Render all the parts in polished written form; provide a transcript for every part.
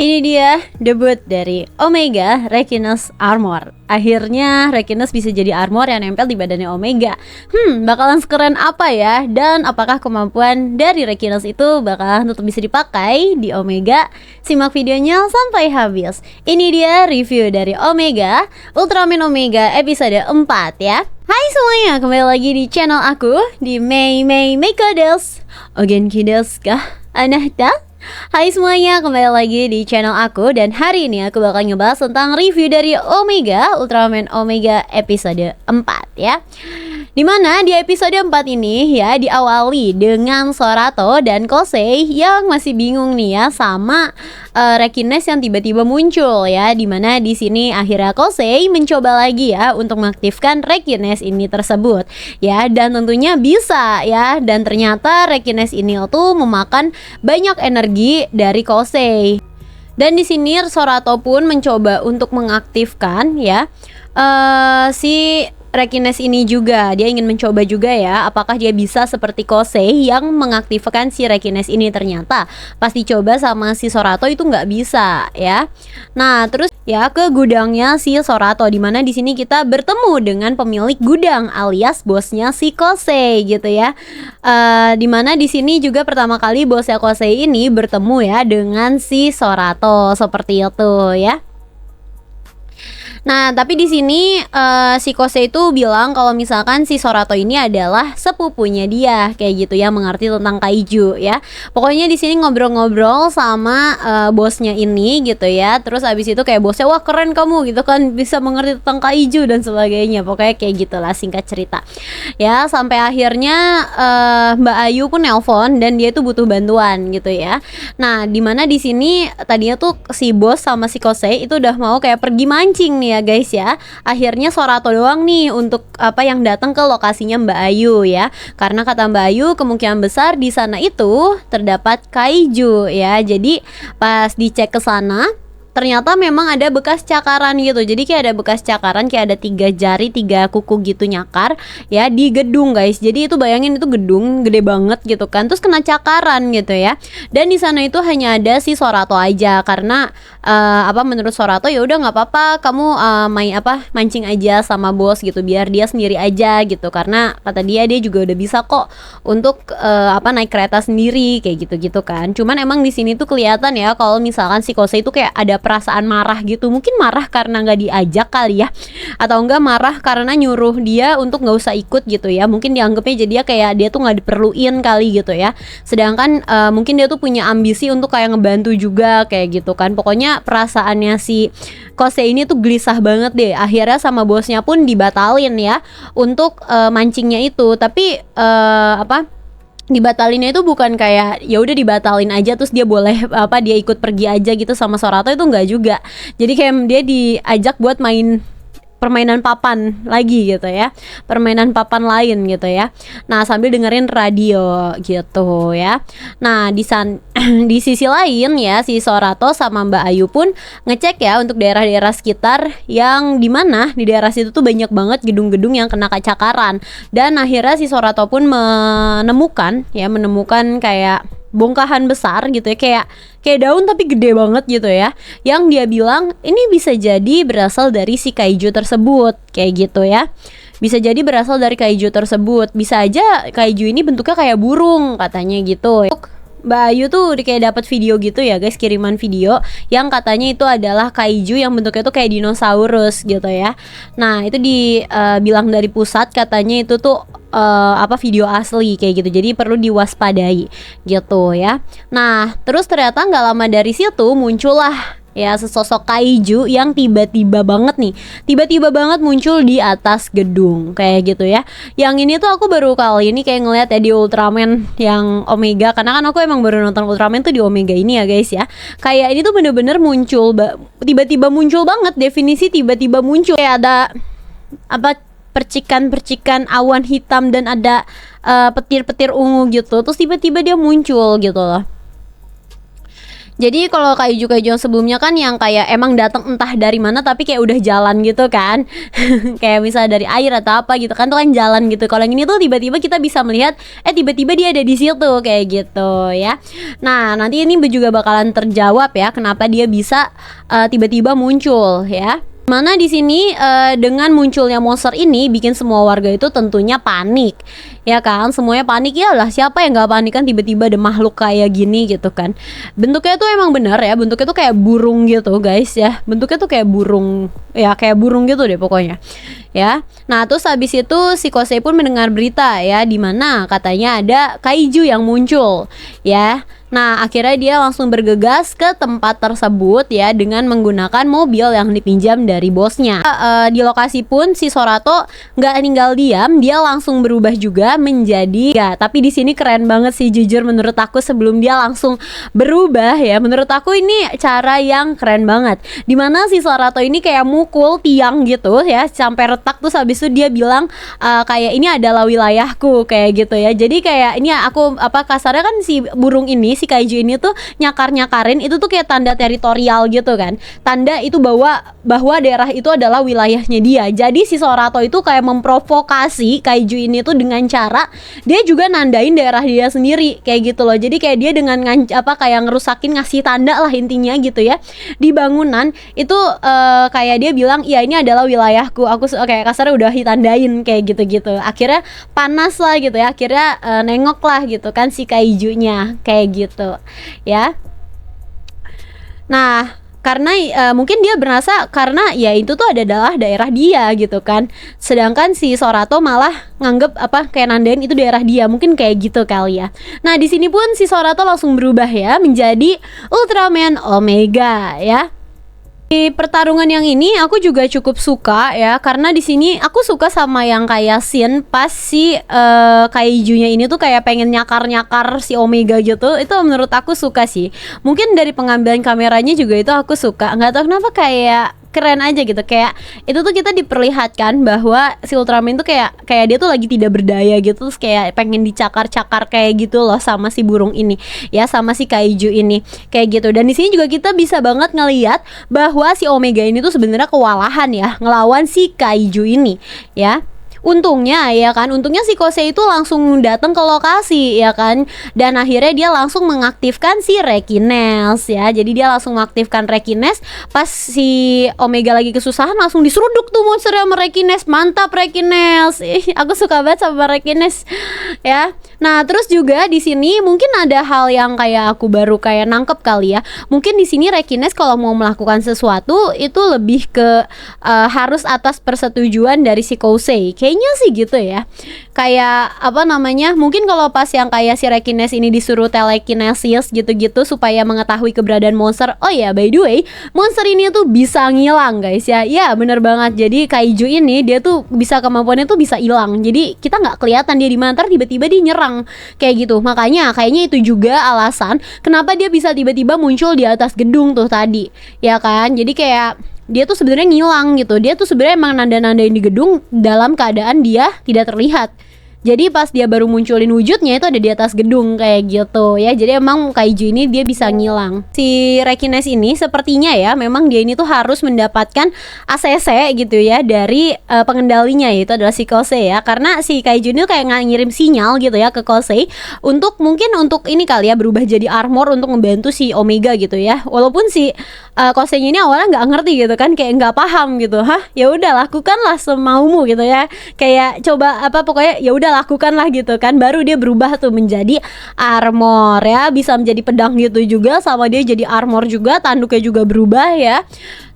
Ini dia debut dari Omega Reckless Armor. Akhirnya Reckless bisa jadi armor yang nempel di badannya Omega. Bakalan sekeren apa ya? Dan apakah kemampuan dari Reckless itu bakalan tetap bisa dipakai di Omega? Simak videonya sampai habis. Ini dia review dari Omega Ultraman Omega episode 4 ya. Hai semuanya, kembali lagi di channel aku di Mei Meiko desu. Ogenki desu ka? Anahita? Hai semuanya, kembali lagi di channel aku. Dan hari ini aku bakal ngebahas tentang review dari Omega Ultraman Omega episode 4 ya. Dimana di episode 4 ini ya diawali dengan Sorato dan Kosei yang masih bingung nih ya sama Reckless yang tiba-tiba muncul ya. Dimana di sini akhirnya Kosei mencoba lagi ya untuk mengaktifkan Reckless ini tersebut ya, dan tentunya bisa ya. Dan ternyata Reckless ini tuh memakan banyak energi dari Kosei. Dan di sini Sorato pun mencoba untuk mengaktifkan ya si Reckless ini juga. Dia ingin mencoba juga ya, apakah dia bisa seperti Kosei yang mengaktifkan si Reckless ini. Ternyata pas dicoba sama si Sorato itu nggak bisa ya. Nah terus ya ke gudangnya si Sorato, dimana di sini kita bertemu dengan pemilik gudang alias bosnya si Kosei gitu ya. Dimana di sini juga pertama kali bosnya Kosei ini bertemu ya dengan si Sorato seperti itu ya. Nah, tapi di sini si Kosei itu bilang kalau misalkan si Sorato ini adalah sepupunya dia, kayak gitu ya, mengerti tentang kaiju ya. Pokoknya di sini ngobrol-ngobrol sama bosnya ini gitu ya. Terus abis itu kayak bosnya, wah keren kamu gitu kan, bisa mengerti tentang kaiju dan sebagainya. Pokoknya kayak gitulah singkat cerita. Ya, sampai akhirnya Mbak Ayu pun nelpon dan dia itu butuh bantuan gitu ya. Nah, dimana di sini tadinya tuh si bos sama si Kosei itu udah mau kayak pergi mancing nih ya guys ya. Akhirnya Sorato doang nih untuk apa yang datang ke lokasinya Mbak Ayu ya. Karena kata Mbak Ayu kemungkinan besar di sana itu terdapat kaiju ya. Jadi pas dicek ke sana ternyata memang ada bekas cakaran gitu. Jadi kayak ada bekas cakaran, kayak ada 3 jari, 3 kuku gitu nyakar ya di gedung guys. Jadi itu bayangin, itu gedung gede banget gitu kan, terus kena cakaran gitu ya. Dan di sana itu hanya ada si Sorato aja. Karena menurut Sorato ya udah nggak apa-apa, kamu mancing aja sama bos gitu, biar dia sendiri aja gitu. Karena kata dia juga udah bisa kok untuk naik kereta sendiri kayak gitu kan. Cuman emang di sini tuh kelihatan ya kalau misalkan si Kosei itu kayak ada perasaan marah gitu. Mungkin marah karena nggak diajak kali ya, atau enggak marah karena nyuruh dia untuk nggak usah ikut gitu ya. Mungkin dianggapnya jadi kayak dia tuh nggak diperluin kali gitu ya. Sedangkan mungkin dia tuh punya ambisi untuk kayak ngebantu juga kayak gitu kan. Pokoknya perasaannya si Kosei ini tuh gelisah banget deh. Akhirnya sama bosnya pun dibatalin ya untuk mancingnya itu. Tapi dibatalinnya itu bukan kayak ya udah dibatalin aja terus dia boleh dia ikut pergi aja gitu sama Sorato, itu enggak juga. Jadi kayak dia diajak buat main permainan papan lagi gitu ya, permainan papan lain gitu ya. Nah sambil dengerin radio gitu ya. Nah di sisi lain ya, si Sorato sama Mbak Ayu pun ngecek ya untuk daerah-daerah sekitar, yang dimana di daerah situ tuh banyak banget gedung-gedung yang kena cakaran. Dan akhirnya si Sorato pun menemukan kayak bongkahan besar gitu ya, kayak daun tapi gede banget gitu ya, yang dia bilang ini bisa jadi berasal dari si kaiju tersebut kayak gitu ya. Bisa jadi berasal dari kaiju tersebut, bisa aja kaiju ini bentuknya kayak burung katanya gitu. Mbak Ayu tuh kayak dapat video gitu ya guys, kiriman video yang katanya itu adalah kaiju yang bentuknya tuh kayak dinosaurus gitu ya. Nah itu dibilang dari pusat katanya itu tuh video asli kayak gitu, jadi perlu diwaspadai gitu ya. Nah terus ternyata nggak lama dari situ muncullah ya sesosok kaiju yang tiba-tiba banget muncul di atas gedung kayak gitu ya. Yang ini tuh aku baru kali ini kayak ngeliat ya di Ultraman yang Omega, karena kan aku emang baru nonton Ultraman tuh di Omega ini ya guys ya. Kayak ini tuh bener-bener muncul tiba-tiba muncul banget, definisi tiba-tiba muncul, kayak ada percikan-percikan awan hitam dan ada petir-petir ungu gitu, terus tiba-tiba dia muncul gitu loh. Jadi kalau kaiju-kaiju yang sebelumnya kan yang kayak emang datang entah dari mana tapi kayak udah jalan gitu kan. Kayak misalnya dari air atau apa gitu kan, tuh kan jalan gitu. Kalau yang ini tuh tiba-tiba kita bisa melihat tiba-tiba dia ada di situ kayak gitu ya. Nah, nanti ini juga bakalan terjawab ya kenapa dia bisa tiba-tiba muncul ya. Mana di sini dengan munculnya monster ini bikin semua warga itu tentunya panik, ya kan? Semuanya panik, ya lah, siapa yang nggak panik kan tiba-tiba ada makhluk kayak gini gitu kan? Bentuknya tuh emang benar ya, bentuknya tuh kayak burung gitu guys ya, bentuknya tuh kayak burung, ya kayak burung gitu deh pokoknya ya. Nah terus habis itu si Kosei pun mendengar berita ya, di mana katanya ada kaiju yang muncul ya. Nah akhirnya dia langsung bergegas ke tempat tersebut ya dengan menggunakan mobil yang dipinjam dari bosnya. Di lokasi pun si Sorato nggak tinggal diam, dia langsung berubah juga menjadi ya. Tapi di sini keren banget sih jujur menurut aku, sebelum dia langsung berubah ya, menurut aku ini cara yang keren banget. Dimana si Sorato ini kayak mukul tiang gitu ya sampai retak, terus habis itu dia bilang kayak ini adalah wilayahku kayak gitu ya. Jadi kayak ini aku kasarnya kan si burung ini, si kaiju ini tuh nyakar-nyakarin itu tuh kayak tanda teritorial gitu kan, tanda itu bahwa daerah itu adalah wilayahnya dia. Jadi si Sorato itu kayak memprovokasi kaiju ini tuh dengan cara dia juga nandain daerah dia sendiri kayak gitu loh. Jadi kayak dia dengan kayak ngerusakin, ngasih tanda lah intinya gitu ya di bangunan itu, kayak dia bilang ya ini adalah wilayahku, aku kayak kasarnya udah ditandain kayak gitu-gitu. Akhirnya panas lah gitu ya, akhirnya nengok lah gitu kan si kaijunya kayak gitu ya. Nah karena mungkin dia berasa karena ya itu tuh adalah daerah dia gitu kan, sedangkan si Sorato malah nganggep kayak nandain itu daerah dia, mungkin kayak gitu kali ya. Nah di sini pun si Sorato langsung berubah ya menjadi Ultraman Omega ya. Di pertarungan yang ini aku juga cukup suka ya, karena di sini aku suka sama yang kayak scene pas si kaijunya ini tuh kayak pengen nyakar-nyakar si Omega gitu. Itu menurut aku suka sih. Mungkin dari pengambilan kameranya juga itu aku suka. Nggak tahu kenapa kayak keren aja gitu, kayak itu tuh kita diperlihatkan bahwa si Ultraman tuh kayak dia tuh lagi tidak berdaya gitu, terus kayak pengen dicakar-cakar kayak gitu loh sama si burung ini ya, sama si kaiju ini kayak gitu. Dan di sini juga kita bisa banget ngelihat bahwa si Omega ini tuh sebenarnya kewalahan ya ngelawan si kaiju ini ya. Untungnya ya kan, untungnya si Kosei itu langsung datang ke lokasi ya kan, dan akhirnya dia langsung mengaktifkan si Rekines ya. Jadi dia langsung mengaktifkan Rekines pas si Omega lagi kesusahan, langsung diseruduk tuh monster sama Rekines. Mantap Rekines. Aku suka banget sama Rekines ya. Nah, terus juga di sini mungkin ada hal yang kayak aku baru kayak nangkep kali ya. Mungkin di sini Rekines kalau mau melakukan sesuatu itu lebih ke harus atas persetujuan dari si Kosei. Kayaknya sih gitu ya. Kayak mungkin kalau pas yang kayak si Rekines ini disuruh telekinesis gitu-gitu supaya mengetahui keberadaan monster. Oh ya, by the way, monster ini tuh bisa ngilang guys ya. Ya bener banget. Jadi kaiju ini dia tuh bisa, kemampuannya tuh bisa hilang. Jadi kita nggak kelihatan dia di mana, ntar tiba-tiba dia nyerang kayak gitu. Makanya kayaknya itu juga alasan kenapa dia bisa tiba-tiba muncul di atas gedung tuh tadi, ya kan. Jadi kayak dia tuh sebenarnya ngilang gitu. Dia tuh sebenarnya emang nanda-nandain di gedung dalam keadaan dia tidak terlihat. Jadi pas dia baru munculin wujudnya itu ada di atas gedung kayak gitu ya. Jadi emang kaiju ini dia bisa ngilang. Si Rekines ini sepertinya ya memang dia ini tuh harus mendapatkan ACC gitu ya dari pengendalinya, yaitu adalah si Kosei ya. Karena si kaiju ini kayak ngirim sinyal gitu ya ke Kosei untuk mungkin untuk ini kali ya, berubah jadi armor untuk membantu si Omega gitu ya. Walaupun si Kosei ini awalnya nggak ngerti gitu kan, kayak nggak paham gitu. Hah, ya udah lakukanlah semaumu gitu ya. Kayak coba pokoknya ya udah lakukanlah gitu kan. Baru dia berubah tuh menjadi armor ya, bisa menjadi pedang gitu juga, sama dia jadi armor juga, tanduknya juga berubah ya.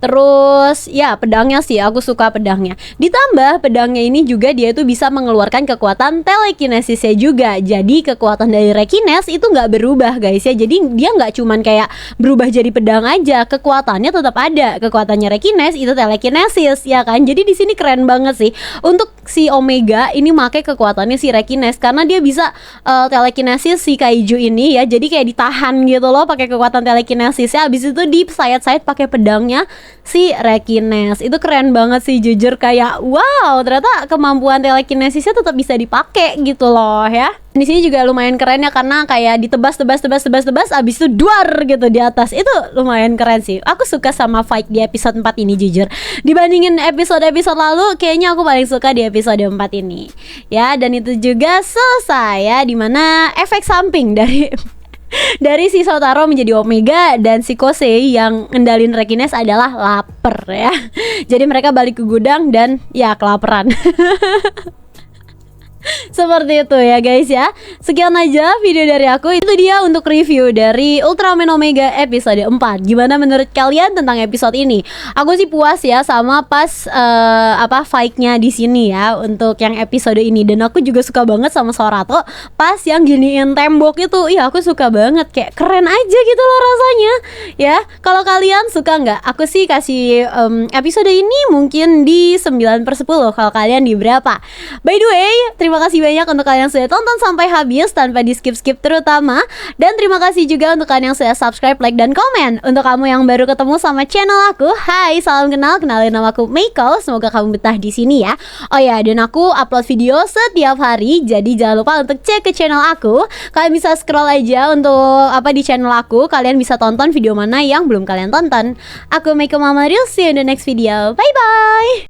Terus ya pedangnya sih aku suka pedangnya. Ditambah pedangnya ini juga dia tuh bisa mengeluarkan kekuatan telekinesisnya juga. Jadi kekuatan dari Rekines itu nggak berubah guys ya. Jadi dia nggak cuman kayak berubah jadi pedang aja, kekuatannya tetap ada. Kekuatannya Rekines itu telekinesis ya kan. Jadi di sini keren banget sih untuk si Omega ini pakai kekuatannya si Rekines, karena dia bisa telekinesis si kaiju ini ya. Jadi kayak ditahan gitu loh pakai kekuatan telekinesisnya. Habis itu di sayat-sayat pakai pedangnya si Rekines. Itu keren banget sih, jujur kayak wow, ternyata kemampuan telekinesisnya tetap bisa dipakai gitu loh ya. Di sini juga lumayan keren ya, karena kayak ditebas abis itu duar gitu di atas. Itu lumayan keren sih. Aku suka sama fight di episode 4 ini jujur. Dibandingin episode-episode lalu, kayaknya aku paling suka di episode 4 ini. Ya, dan itu juga selesai ya, dimana efek samping dari dari si Shotaro menjadi Omega dan si Kosei yang ngendalin Rekines adalah lapar ya. Jadi mereka balik ke gudang dan ya kelaparan. Seperti itu ya guys ya. Sekian aja video dari aku. Itu dia untuk review dari Ultraman Omega episode 4. Gimana menurut kalian tentang episode ini? Aku sih puas ya sama pas fight-nya di sini ya untuk yang episode ini. Dan aku juga suka banget sama Sorato pas yang giniin tembok itu. Iya, aku suka banget, kayak keren aja gitu loh rasanya. Ya, kalau kalian suka nggak? Aku sih kasih episode ini mungkin di 9/10. Kalau kalian di berapa? By the way, terima kasih banyak untuk kalian yang sudah tonton sampai habis tanpa di skip-skip terutama. Dan terima kasih juga untuk kalian yang sudah subscribe, like, dan komen. Untuk kamu yang baru ketemu sama channel aku, hai, salam kenal, kenalin nama aku Meiko. Semoga kamu betah di sini ya. Oh ya, dan aku upload video setiap hari, jadi jangan lupa untuk cek ke channel aku. Kalian bisa scroll aja untuk di channel aku. Kalian bisa tonton video mana yang belum kalian tonton. Aku Meiko Mama Real, see you in the next video. Bye bye.